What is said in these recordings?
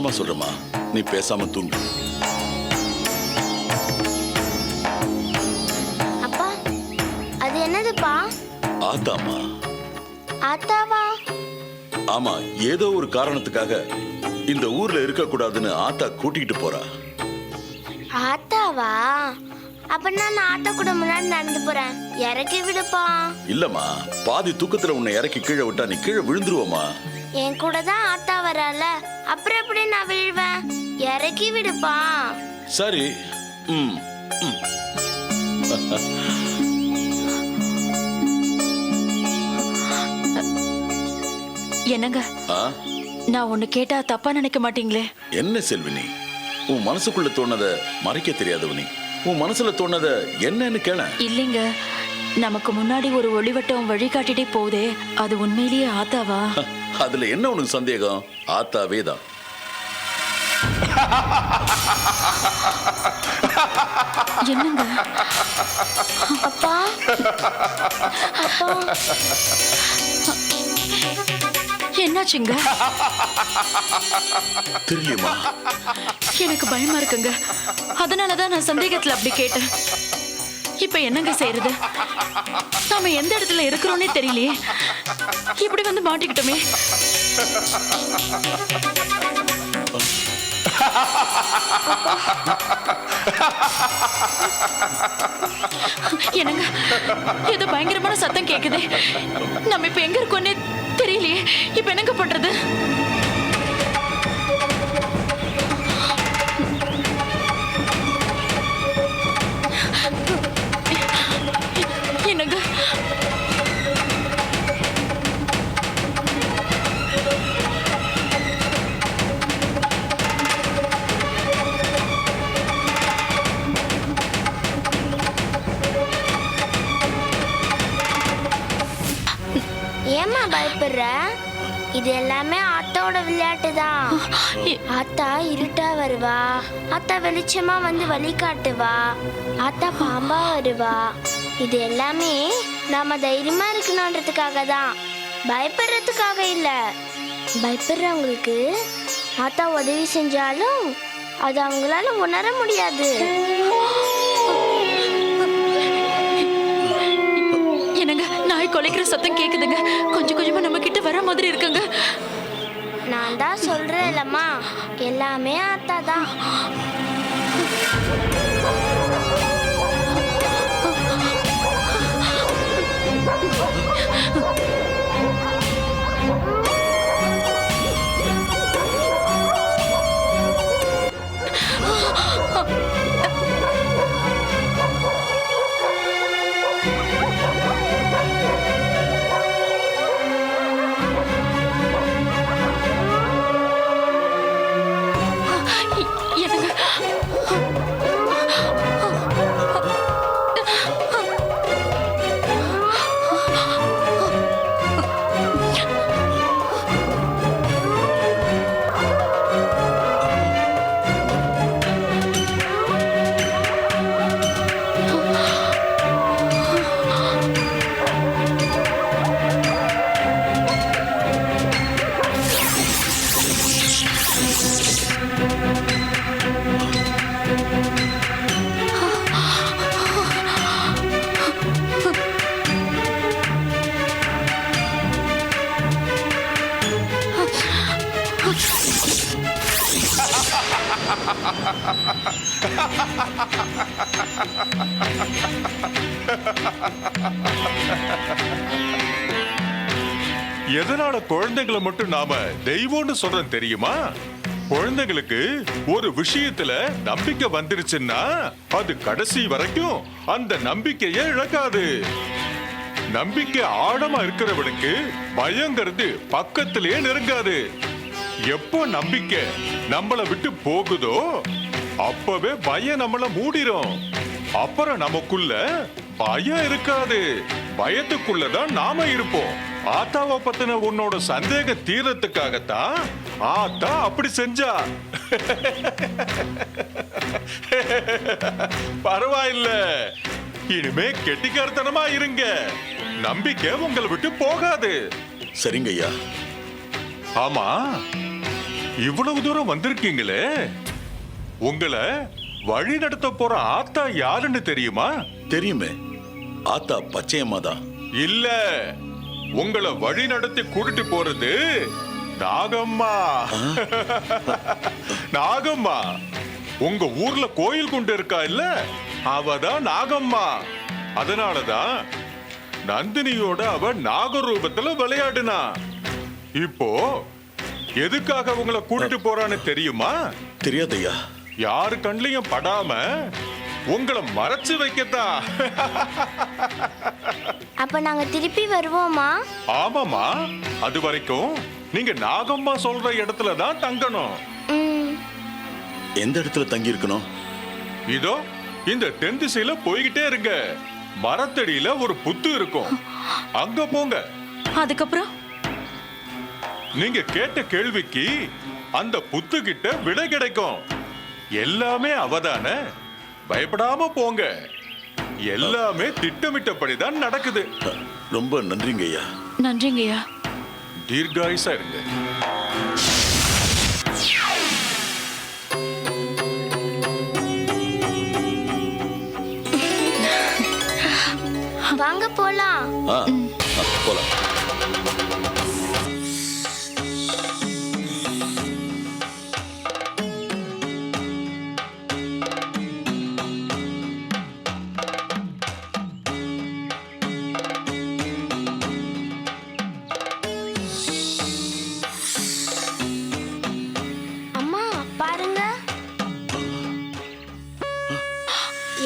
நிதானமா சொல்றமா, நீ பேசாம தூங்கு. அப்பா, அது என்னதுப்பா? ஆத்தாமா. ஆத்தாவா? ஆமா, ஏதோ ஒரு காரணத்துக்காக இந்த ஊர்ல இருக்க கூடாதுன்னு ஆத்தா கூட்டிட்டு போறா. ஆத்தாவா? அப்ப நான் ஆத்தா கூட முன்னாடி நடந்து போறேன், இறக்கி விடுப்பா. இல்லம்மா, பாதி தூக்கத்துல உன்னை இறக்கி கீழே விட்டா நீ கீழே விழுந்துருவோமா. என் கூட தான் ஆத்தா வரால, அப்புறம் எப்படி நான் விழுவேன்? இறக்கி விடுப்பா. சரி. ம் ம். என்னங்க, நான் ஒண்ணு கேட்டா தப்பா நினைக்க மாட்டீங்களே? என்ன செல்வினி, உன் மனசுக்குள்ள தோணத மறைக்க தெரியாதவனி. உன் மனசுல தோணத என்னன்னு கேள. இல்லைங்க, நமக்கு முன்னாடி ஒரு ஒளிவட்டம் வழிகாட்டிட்டே போதே, அது உண்மையிலேயே ஆத்தாவா? அதுல என்ன உனக்கு சந்தேகம்? ஆத்தாவே தான். என்னங்க? அப்பா, அப்பா, என்னாச்சுங்க? தெரியுமா, எனக்கு பயமா இருக்குங்க. அதனாலதான் நான் சந்தேகத்துல அப்படி கேட்டேன். இப்ப என்னங்க செய்யறது? நாம எந்த இடத்துல இருக்கிறோன்னே தெரியலையே. இப்படி வந்து மாட்டிக்கிட்டோமே. என்னங்க, ஏதோ பயங்கரமான சத்தம் கேக்குது. நம்ம இப்ப எங்க இருக்கோன்னே தெரியலையே. இப்ப என்னங்க பண்றது? என்னங்க, ஏம்மா பயப்படுற? இது எல்லாமே ஆத்தாவோட விளையாட்டு தான். ஆத்தா இருட்டா வருவா, ஆத்தா வெளிச்சமா வந்து வழி காட்டுவா, ஆத்தா பாம்பா வருவா. இது எல்லாமே நாம தைரியமா இருக்கணும்ன்றதுக்காக தான், பயப்படுறதுக்காக இல்ல. பயப்படுறவங்களுக்கு ஆத்தா உதவி செஞ்சாலும் அது அவங்களால உணர முடியாது. என்னங்க, நாய் கொலைக்கிற சத்தம் கேக்குதுங்க. கொஞ்சம் கொஞ்சமா நம்ம கிட்ட வர மாதிரி இருக்குங்க. நான் தான் சொல்றேன்லம்மா, எல்லாமே ஆத்தா தான். எதனால குழந்தைகளை மட்டும் நாம தெய்வம்னு சொல்றோம் தெரியுமா? குழந்தைகளுக்கு ஒரு விஷயத்துல நம்பிக்கை வந்துருச்சுன்னா அது கடைசி வரைக்கும் அந்த நம்பிக்கையை இழக்காது. நம்பிக்கை ஆழமா இருக்கிறவனுக்கு பயங்கிறது பக்கத்திலேயே நெருங்காது. எப்போ நம்பிக்கை நம்மள விட்டு போகுதோ அப்பவே பயம் நம்மள மூடிரும். அப்புறம் நமக்குள்ள பயம் இருக்காது. பயத்துக்குள்ளதான் நாம இருப்போம். ஆத்தாவை பத்தின உன்னோட சந்தேக தீரத்துக்காகத்தான் ஆத்தா அப்படி செஞ்சா. பரவாயில்ல, இனிமே கெட்டிக்காரத்தனமா இருங்க. நம்பிக்கை உங்களை விட்டு போகாது. சரிங்க ஐயா. ஆமா, இவ்வளவு தூரம் வந்திருக்கீங்களே, உங்களை வழி நடத்த போற ஆத்தா யாருன்னு தெரியுமா? தெரியுமே, ஆத்தா பச்சையம்மா தான். இல்ல, உங்களை வழி நடத்தி கூட்டிட்டு போறது நாகம்மா. நாகம்மா, உங்க ஊர்ல கோயில் கொண்டு இருக்கா இல்ல, அவதான் நாகம்மா. அதனாலதான் நந்தினியோட அவ நாகரூபத்துல விளையாடுனா. இப்போ எதுக்காக உங்களை கூட்டிட்டு போறான்னு தெரியுமா? தெரியாதையா. யாரு கண்லயும் படாம உங்களை மறைச்சு வைக்கத்தான். அப்ப நாங்க திருப்பி வருவோமா? ஆமாமா, அது வரைக்கும் நீங்க நாகம்மா சொல்ற இடத்துல தான் தங்கணும். எந்த இடத்துல தங்கி இருக்கணும்? இதோ இந்த தென் திசையில போய்கிட்டே இருங்க. மரத்தடியில ஒரு புத்து இருக்கும், அங்க போங்க. அதுக்கப்புறம் நீங்க கேட்ட கேள்விக்கு அந்த புத்து கிட்ட விடை கிடைக்கும். எல்லாமே அவதானே, பயப்படாம போங்க. எல்லாமே திட்டமிட்டபடிதான் நடக்குது. ரொம்ப நன்றிங்க ஐயா. நன்றிங்கய்யா. தீர்காயுசா இருங்க. வாங்க போலாம். போலாம். அம்மா பாருங்க,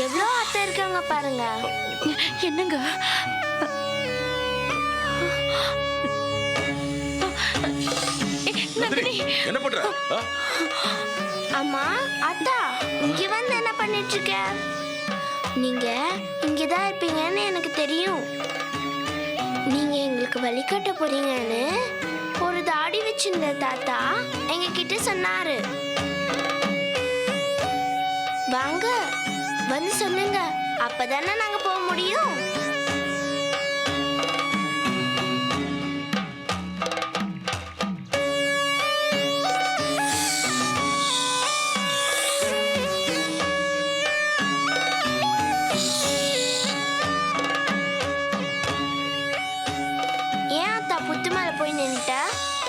எவ்வளவு ஆத்தா இருக்காங்க பாருங்க. என்னங்க? நந்தினி, என்ன பண்ற? அம்மா, அத்தா, இங்க வந்து என்ன பண்ணிட்டு இருக்க? நீங்க இங்கதான் இருப்பீங்கன்னு எனக்கு தெரியும். நீங்க எங்களுக்கு வழிகாட்ட போறீங்கன்னு ஒரு தாடி வச்சிருந்த தாத்தா எங்க கிட்ட சொன்னாரு. வாங்க, வந்து சொல்லுங்க, அப்பதானே நாங்க போக முடியும். ஏன் அத்தா புத்து மேல போய் நின்னுட்ட?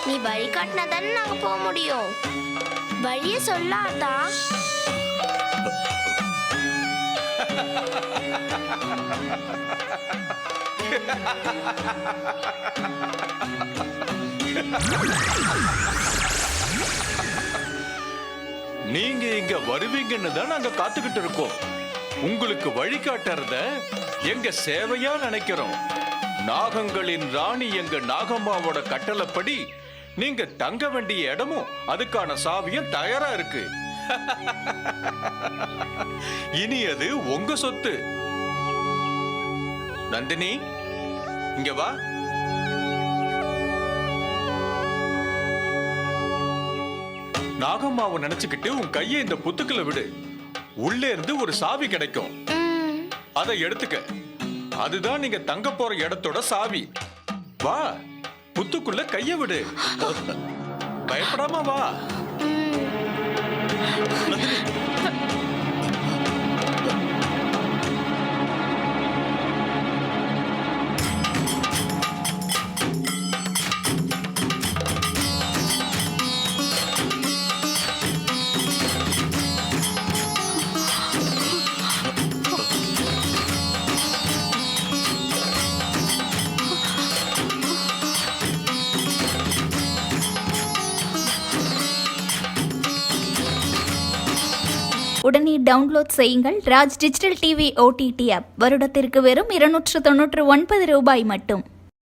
நீ வழி காட்டினா தானே நாங்க போக முடியும். வழிய சொல்லாதா? நீங்க இங்க வருவீங்கன்னு தான் நாங்க காத்துக்கிட்டு இருக்கோம். உங்களுக்கு வழிகாட்டுறத எங்க சேவையா நினைக்கிறோம். நாகங்களின் ராணி எங்க நாகம்மாவோட கட்டளைப்படி நீங்க தங்க வேண்டிய இடமும் அதுக்கான சாவியும் தயாரா இருக்கு. இனி அது உங்க சொத்து. நந்தினி, இங்க வா. நாகம்மாவை நினைச்சுக்கிட்டு உன் கையை இந்த புத்துக்குள்ள விடு. உள்ளே இருந்து ஒரு சாவி கிடைக்கும், அதை எடுத்துக்க. அதுதான் நீங்க தங்க போற இடத்தோட சாவி. வா, புத்துக்குள்ள கைய விடு. பயப்படாம வா. உடனே டவுன்லோட் செய்யுங்கள் Raj digital TV OTT app. வருடத்திற்கு வெறும் 299 ரூபாய் மட்டும்.